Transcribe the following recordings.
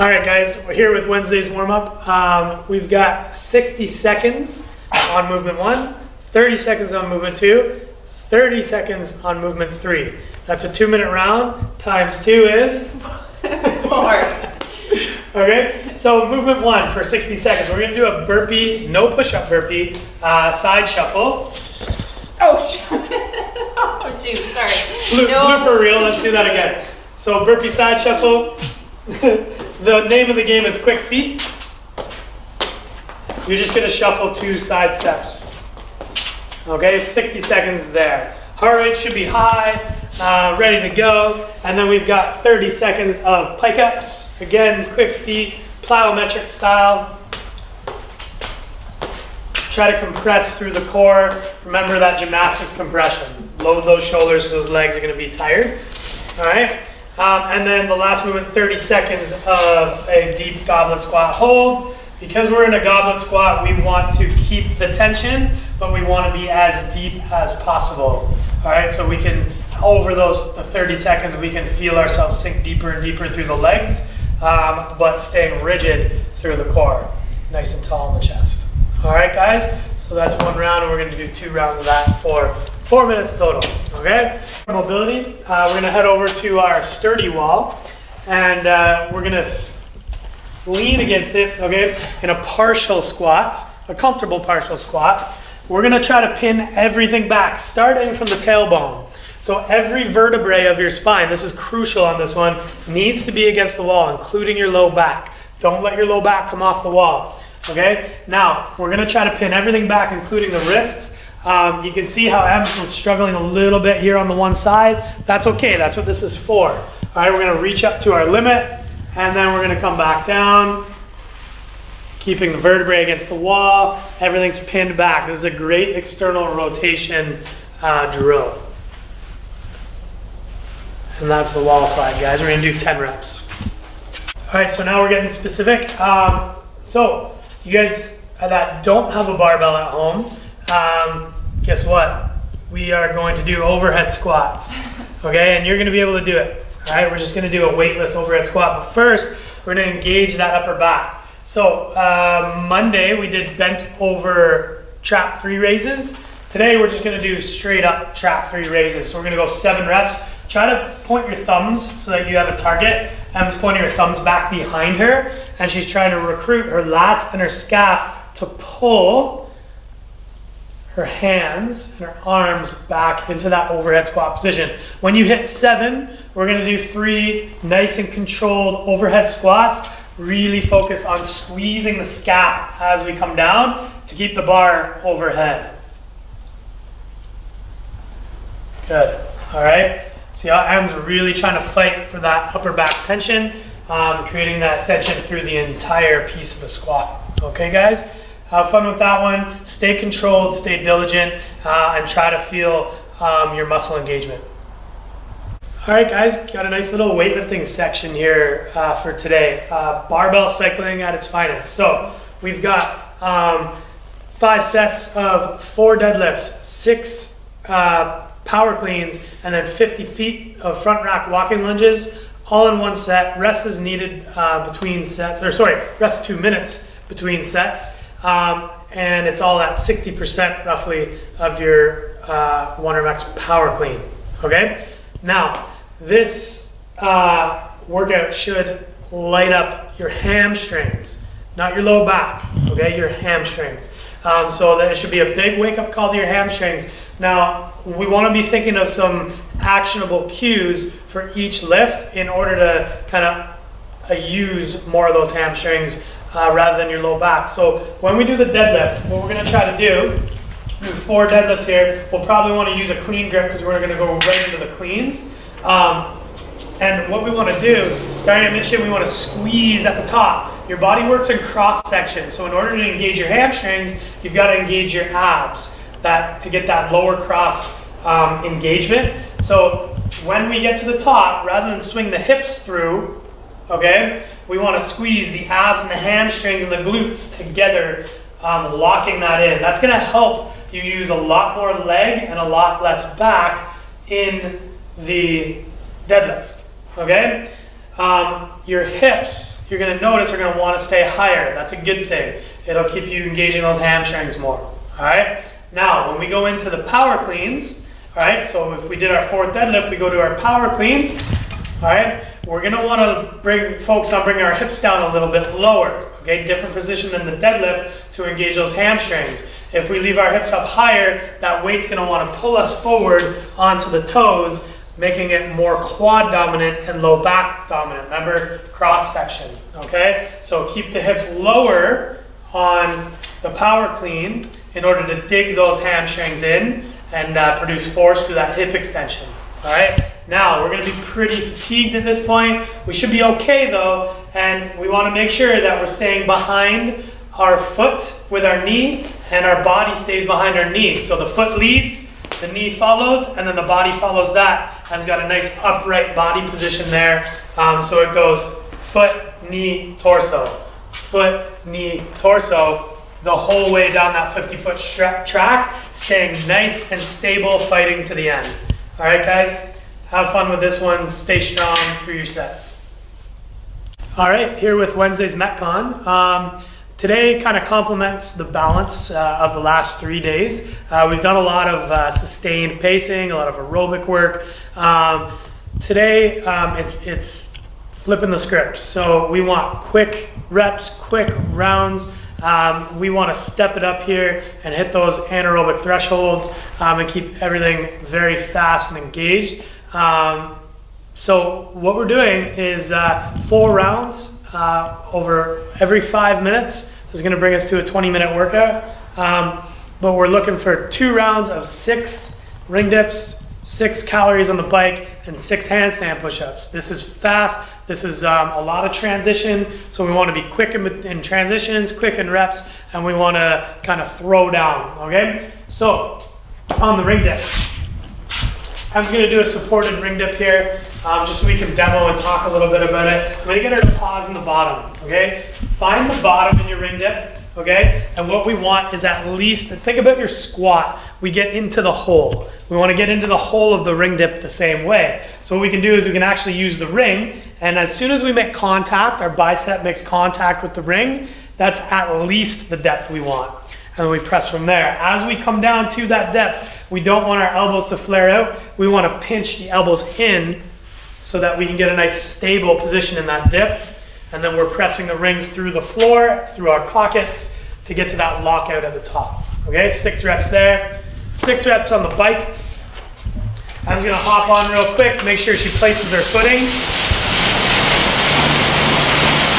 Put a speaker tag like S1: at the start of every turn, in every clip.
S1: All right, guys, we're here with Wednesday's warm-up. We've got 60 seconds on movement 1, 30 seconds on movement 2, 30 seconds on movement 3. That's a 2-minute round. Times 2 is?
S2: 4.
S1: Okay, so movement 1 for 60 seconds. We're gonna do a burpee, no push-up burpee, side shuffle.
S2: Oh, shoot, sorry.
S1: Blooper reel, let's do that again. So burpee side shuffle. The name of the game is quick feet. You're just gonna shuffle 2 side steps. Okay, 60 seconds there. Heart rate should be high, ready to go. And then we've got 30 seconds of pike ups. Again, quick feet, plyometric style. Try to compress through the core. Remember that gymnastics compression. Load those shoulders so those legs are gonna be tired. All right. And then the last movement, 30 seconds of a deep goblet squat hold. Because we're in a goblet squat, we want to keep the tension, but we want to be as deep as possible. All right, so we can, over the 30 seconds, we can feel ourselves sink deeper and deeper through the legs, but staying rigid through the core, nice and tall in the chest. All right, guys, so that's 1 round, and we're going to do 2 rounds of that for 4 minutes total, okay? Mobility, we're going to head over to our sturdy wall, and we're going to lean against it, okay, in a partial squat, a comfortable partial squat. We're going to try to pin everything back, starting from the tailbone. So every vertebrae of your spine, this is crucial on this one, needs to be against the wall, including your low back. Don't let your low back come off the wall. Okay, now we're gonna try to pin everything back, including the wrists. You can see how Em's struggling a little bit here on the one side. That's okay, that's what this is for. All right, we're gonna reach up to our limit, and then we're gonna come back down, keeping the vertebrae against the wall. Everything's pinned back. This is a great external rotation drill. And that's the wall side, guys. We're gonna do 10 reps. All right, so now we're getting specific. So you guys that don't have a barbell at home, guess what? We are going to do overhead squats, okay? And you're gonna be able to do it, all right? We're just gonna do a weightless overhead squat, but first, we're gonna engage that upper back. So Monday, we did bent over trap 3 raises. Today, we're just gonna do straight up trap 3 raises. So we're gonna go 7 reps. Try to point your thumbs so that you have a target. Em's pointing her thumbs back behind her, and she's trying to recruit her lats and her scap to pull her hands and her arms back into that overhead squat position. When you hit 7, we're gonna do 3 nice and controlled overhead squats. Really focus on squeezing the scap as we come down to keep the bar overhead. Good, all right. See how Em's really trying to fight for that upper back tension, creating that tension through the entire piece of the squat. Okay, guys? Have fun with that one. Stay controlled, stay diligent, and try to feel your muscle engagement. All right, guys, got a nice little weightlifting section here for today. Barbell cycling at its finest. So we've got 5 sets of 4 deadlifts, 6 power cleans, and then 50 feet of front rack walking lunges, all in 1 set. Rest is needed between sets, or sorry, rest 2 minutes between sets. And it's all at 60% roughly of your 1RM power clean, okay? Now, this workout should light up your hamstrings, not your low back, okay, your hamstrings. So that it should be a big wake-up call to your hamstrings. Now, we want to be thinking of some actionable cues for each lift in order to kind of use more of those hamstrings rather than your low back. So when we do the deadlift, what we're going to try to do 4 deadlifts here. We'll probably want to use a clean grip because we're going to go right into the cleans. And what we want to do, starting at midship, we want to squeeze at the top. Your body works in cross section, so in order to engage your hamstrings, you've got to engage your abs to get that lower cross engagement. So when we get to the top, rather than swing the hips through, okay, we want to squeeze the abs and the hamstrings and the glutes together, locking that in. That's going to help you use a lot more leg and a lot less back in the deadlift. Okay? your hips, you're gonna notice, are gonna wanna stay higher. That's a good thing. It'll keep you engaging those hamstrings more, all right? Now, when we go into the power cleans, all right, so if we did our 4th deadlift, we go to our power clean, all right? We're gonna wanna focus on bringing our hips down a little bit lower, okay? Different position than the deadlift to engage those hamstrings. If we leave our hips up higher, that weight's gonna wanna pull us forward onto the toes, making it more quad dominant and low back dominant. Remember, cross section, okay? So keep the hips lower on the power clean in order to dig those hamstrings in and produce force through that hip extension, all right? Now, we're gonna be pretty fatigued at this point. We should be okay though, and we wanna make sure that we're staying behind our foot with our knee and our body stays behind our knee. So the foot leads, the knee follows, and then the body follows that. And it's got a nice upright body position there. So it goes foot, knee, torso, foot, knee, torso, the whole way down that 50-foot track, staying nice and stable, fighting to the end. All right, guys, have fun with this one. Stay strong for your sets. All right, here with Wednesday's METCON. Today kind of complements the balance of the last 3 days. We've done a lot of sustained pacing, a lot of aerobic work. Today, it's flipping the script. So we want quick reps, quick rounds. We want to step it up here and hit those anaerobic thresholds and keep everything very fast and engaged. So what we're doing is 4 rounds over every 5 minutes. This is going to bring us to a 20-minute workout. But we're looking for 2 rounds of 6 ring dips, 6 calories on the bike, and 6 handstand push-ups. This is fast. This is a lot of transition. So we want to be quick in transitions, quick in reps, and we want to kind of throw down, okay? So on the ring dip, I'm just going to do a supported ring dip here, just so we can demo and talk a little bit about it. I'm going to get her to pause in the bottom, okay? Find the bottom in your ring dip, okay? And what we want is at least, think about your squat. We get into the hole. We want to get into the hole of the ring dip the same way. So what we can do is we can actually use the ring, and as soon as we make contact, our bicep makes contact with the ring, that's at least the depth we want. And then we press from there. As we come down to that depth, we don't want our elbows to flare out. We want to pinch the elbows in so that we can get a nice stable position in that dip. And then we're pressing the rings through the floor, through our pockets to get to that lockout at the top. Okay, 6 reps there. 6 reps on the bike. I'm gonna hop on real quick, make sure she places her footing.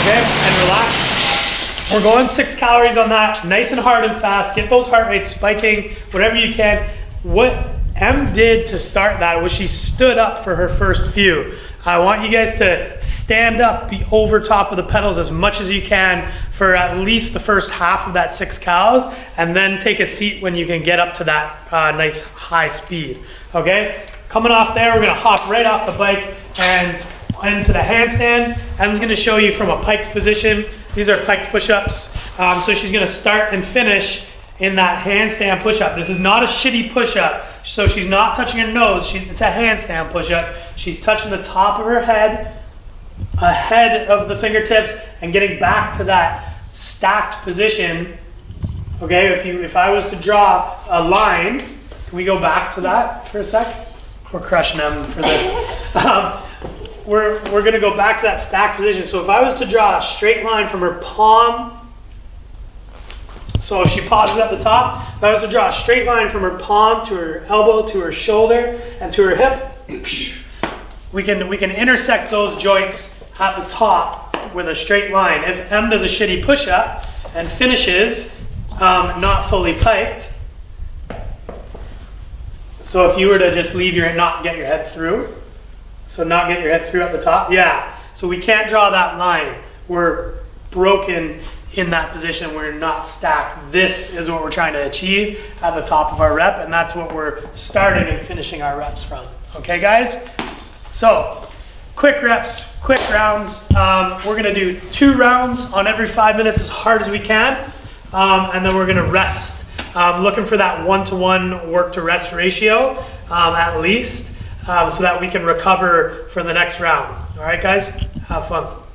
S1: Okay, and relax. We're going 6 calories on that, nice and hard and fast. Get those heart rates spiking, whatever you can. What Em did to start that was she stood up for her first few. I want you guys to stand up, be over top of the pedals as much as you can for at least the first half of that 6 calories, and then take a seat when you can get up to that nice high speed, okay? Coming off there, we're gonna hop right off the bike and into the handstand. I'm just gonna show you from a piked position. These are piked push-ups. So she's gonna start and finish in that handstand push-up. This is not a shitty push-up. So she's not touching her nose. It's a handstand push-up. She's touching the top of her head, ahead of the fingertips, and getting back to that stacked position. Okay, if I was to draw a line, can we go back to that for a sec? We're crushing them for this. We're gonna go back to that stacked position. So if I was to draw a straight line from her palm, so if she pauses at the top, if I was to draw a straight line from her palm to her elbow, to her shoulder, and to her hip, we can intersect those joints at the top with a straight line. If Em does a shitty push-up and finishes not fully piked, so if you were to just leave not get your head through, so not get your head through at the top, yeah. So we can't draw that line. We're broken in that position, we're not stacked. This is what we're trying to achieve at the top of our rep, and that's what we're starting and finishing our reps from. Okay, guys? So, quick reps, quick rounds. We're gonna do 2 rounds on every 5 minutes as hard as we can, and then we're gonna rest. Looking for that 1-to-1 work to rest ratio, at least, so that we can recover for the next round. All right, guys? Have fun.